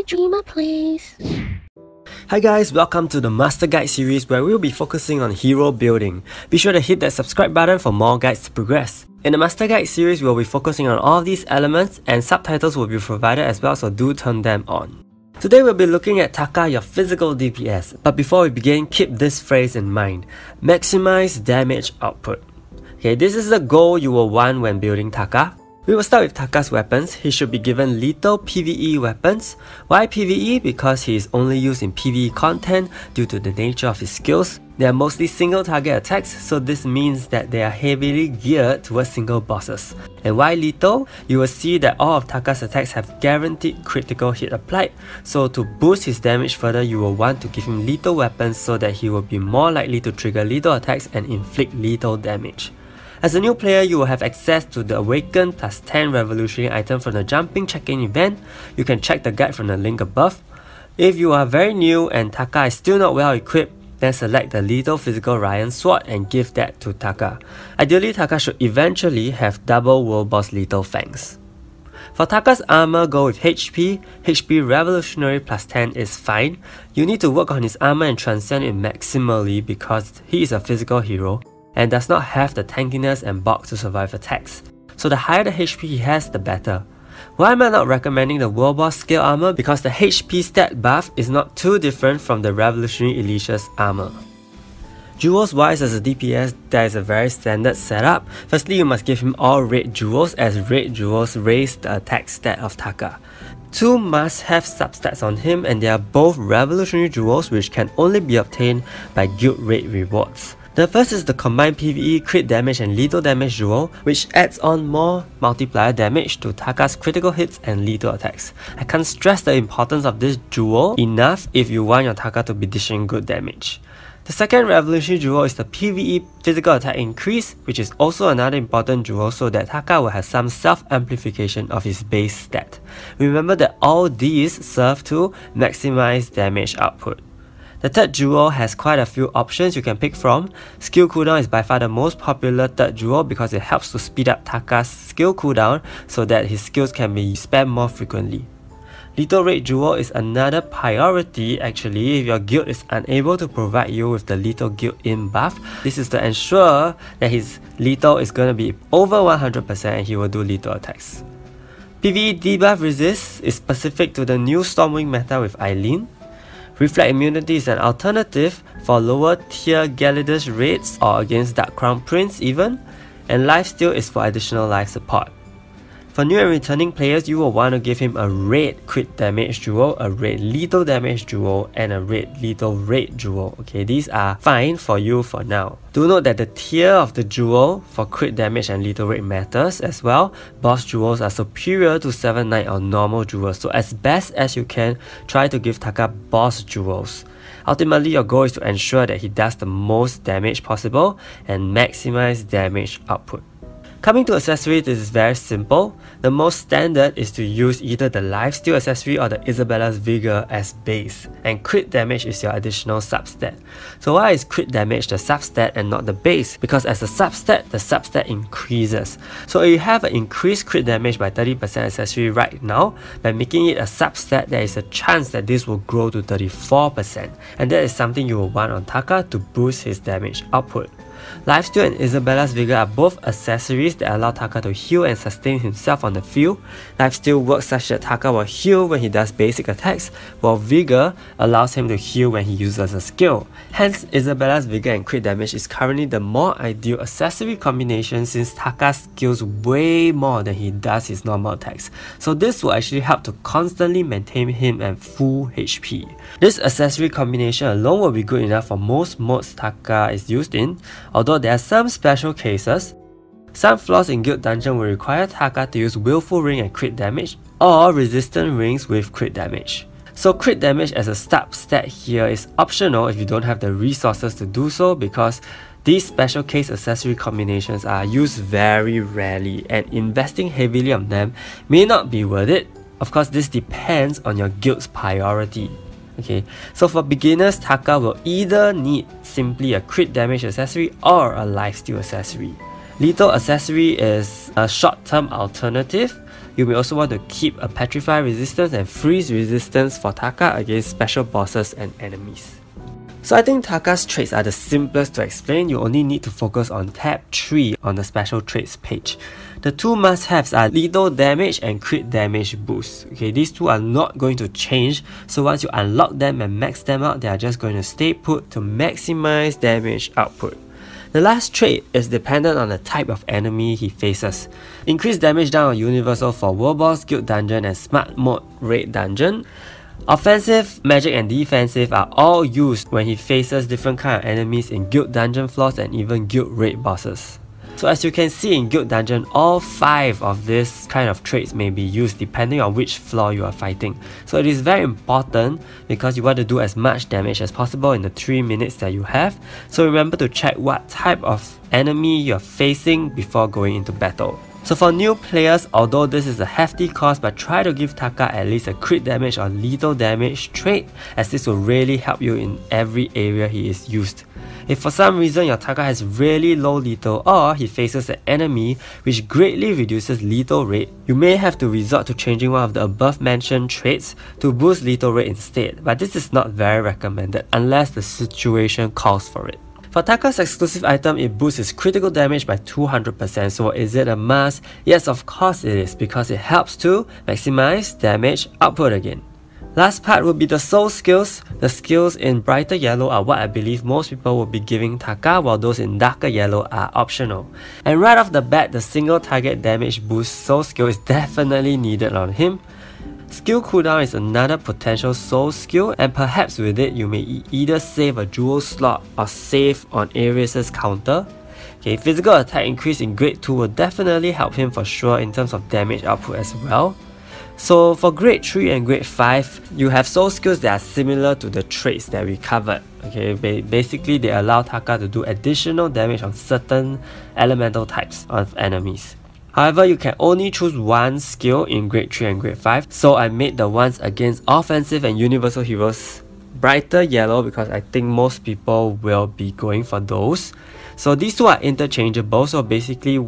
me dreamer, please. Hi guys, welcome to the Master Guide series where we'll be focusing on hero building. Be sure to hit that subscribe button for more guides to progress. In the Master Guide series, we'll be focusing on all of these elements and subtitles will be provided as well, so do turn them on. Today we'll be looking at Taka, your physical DPS, but before we begin, keep this phrase in mind. Maximize damage output. Okay, this is the goal you will want when building Taka. We will start with Taka's weapons. He should be given lethal PvE weapons. Why PvE? Because he is only used in PvE content due to the nature of his skills. They are mostly single target attacks, so this means that they are heavily geared towards single bosses. And why lethal? You will see that all of Taka's attacks have guaranteed critical hit applied, so to boost his damage further, you will want to give him lethal weapons so that he will be more likely to trigger lethal attacks and inflict lethal damage. As a new player, you will have access to the Awaken plus 10 revolutionary item from the Jumping Check-in event. You can check the guide from the link above. If you are very new and Taka is still not well equipped, then select the Lethal Physical Ryan Sword and give that to Taka. Ideally, Taka should eventually have double World Boss Lethal Fangs. For Taka's armor, go with HP. HP Revolutionary plus 10 is fine. You need to work on his armor and transcend it maximally because he is a physical hero and does not have the tankiness and bulk to survive attacks. So the higher the HP he has, the better. Why am I not recommending the World Boss scale armor? Because the HP stat buff is not too different from the Revolutionary Alicia's armor. Jewels wise, as a DPS, there is a very standard setup. Firstly, you must give him all red jewels, as red jewels raise the attack stat of Taka. 2 must have substats on him, and they are both Revolutionary jewels which can only be obtained by guild raid rewards. The first is the combined PvE crit damage and lethal damage jewel, which adds on more multiplier damage to Taka's critical hits and lethal attacks. I can't stress the importance of this jewel enough if you want your Taka to be dishing good damage. The second revolutionary jewel is the PvE physical attack increase, which is also another important jewel so that Taka will have some self-amplification of his base stat. Remember that all these serve to maximize damage output. The third jewel has quite a few options you can pick from. Skill cooldown is by far the most popular third jewel because it helps to speed up Taka's skill cooldown so that his skills can be spammed more frequently. Lethal Raid Jewel is another priority actually if your guild is unable to provide you with the Lethal Guild in buff. This is to ensure that his lethal is going to be over 100% and he will do lethal attacks. PvE debuff resist is specific to the new Stormwing meta with Eileen. Reflect Immunity is an alternative for lower tier Galidus raids or against Dark Crown Prince even, and Lifesteal is for additional life support. For new and returning players, you will want to give him a red crit damage jewel, a red lethal damage jewel, and a red lethal raid jewel. Okay, these are fine for you for now. Do note that the tier of the jewel for crit damage and lethal raid matters as well. Boss jewels are superior to 7 Knight or normal jewels, so as best as you can, try to give Taka boss jewels. Ultimately, your goal is to ensure that he does the most damage possible and maximize damage output. Coming to accessories, this is very simple. The most standard is to use either the Lifesteal accessory or the Isabella's Vigor as base, and crit damage is your additional substat. So why is crit damage the substat and not the base? Because as a substat, the substat increases. So if you have an increased crit damage by 30% accessory right now, by making it a substat, there is a chance that this will grow to 34%, and that is something you will want on Taka to boost his damage output. Lifesteal and Isabella's Vigor are both accessories that allow Taka to heal and sustain himself on the field. Lifesteal works such that Taka will heal when he does basic attacks, while Vigor allows him to heal when he uses a skill. Hence, Isabella's Vigor and crit damage is currently the more ideal accessory combination since Taka skills way more than he does his normal attacks. So this will actually help to constantly maintain him at full HP. This accessory combination alone will be good enough for most modes Taka is used in, although there are some special cases. Some floors in Guild Dungeon will require Taka to use Willful Ring and crit damage, or Resistant Rings with crit damage. So crit damage as a substat here is optional if you don't have the resources to do so, because these special case accessory combinations are used very rarely and investing heavily on them may not be worth it. Of course, this depends on your guild's priority. Okay, so for beginners, Taka will either need simply a crit damage accessory or a lifesteal accessory. Lethal accessory is a short-term alternative You may also want to keep a Petrify resistance and Freeze resistance for Taka against special bosses and enemies. So I think Taka's traits are the simplest to explain. You only need to focus on tab 3 on the special traits page. The two must-haves are lethal damage and crit damage boost. Okay, these two are not going to change, so once you unlock them and max them out, they are just going to stay put to maximize damage output. The last trait is dependent on the type of enemy he faces. Increased damage down are universal for World Boss, Guild Dungeon and Smart Mode Raid Dungeon. Offensive, magic and defensive are all used when he faces different kind of enemies in Guild Dungeon floors and even Guild Raid bosses. So as you can see in Guild Dungeon, all 5 of this kind of traits may be used depending on which floor you are fighting. So it is very important because you want to do as much damage as possible in the 3 minutes that you have. So remember to check what type of enemy you are facing before going into battle. So for new players, although this is a hefty cost, but try to give Taka at least a crit damage or lethal damage trait, as this will really help you in every area he is used. If for some reason your Taka has really low lethal or he faces an enemy which greatly reduces lethal rate, you may have to resort to changing one of the above mentioned traits to boost lethal rate instead, but this is not very recommended unless the situation calls for it. For Taka's exclusive item, it boosts his critical damage by 200%, so is it a must? Yes, of course it is, because it helps to maximize damage output again. Last part would be the soul skills. The skills in brighter yellow are what I believe most people will be giving Taka, while those in darker yellow are optional. And right off the bat, the single target damage boost soul skill is definitely needed on him. Skill cooldown is another potential soul skill, and perhaps with it you may either save a jewel slot or save on Ares' counter. Okay, physical attack increase in grade 2 will definitely help him for sure in terms of damage output as well. So for grade 3 and grade 5, you have soul skills that are similar to the traits that we covered. Okay, basically they allow Taka to do additional damage on certain elemental types of enemies. However, you can only choose one skill in grade 3 and grade 5, so I made the ones against offensive and universal heroes brighter yellow because I think most people will be going for those. So these two are interchangeable, so basically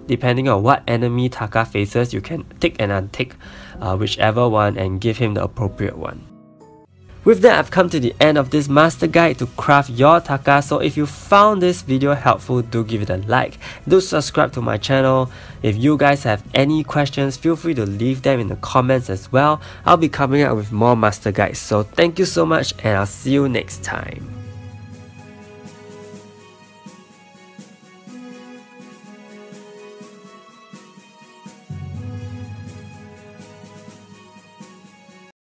depending on what enemy Taka faces, you can tick and untick whichever one and give him the appropriate one. With that, I've come to the end of this master guide to craft your Taka, so if you found this video helpful, do give it a like, do subscribe to my channel. If you guys have any questions, feel free to leave them in the comments as well. I'll be coming up with more master guides, so thank you so much and I'll see you next time.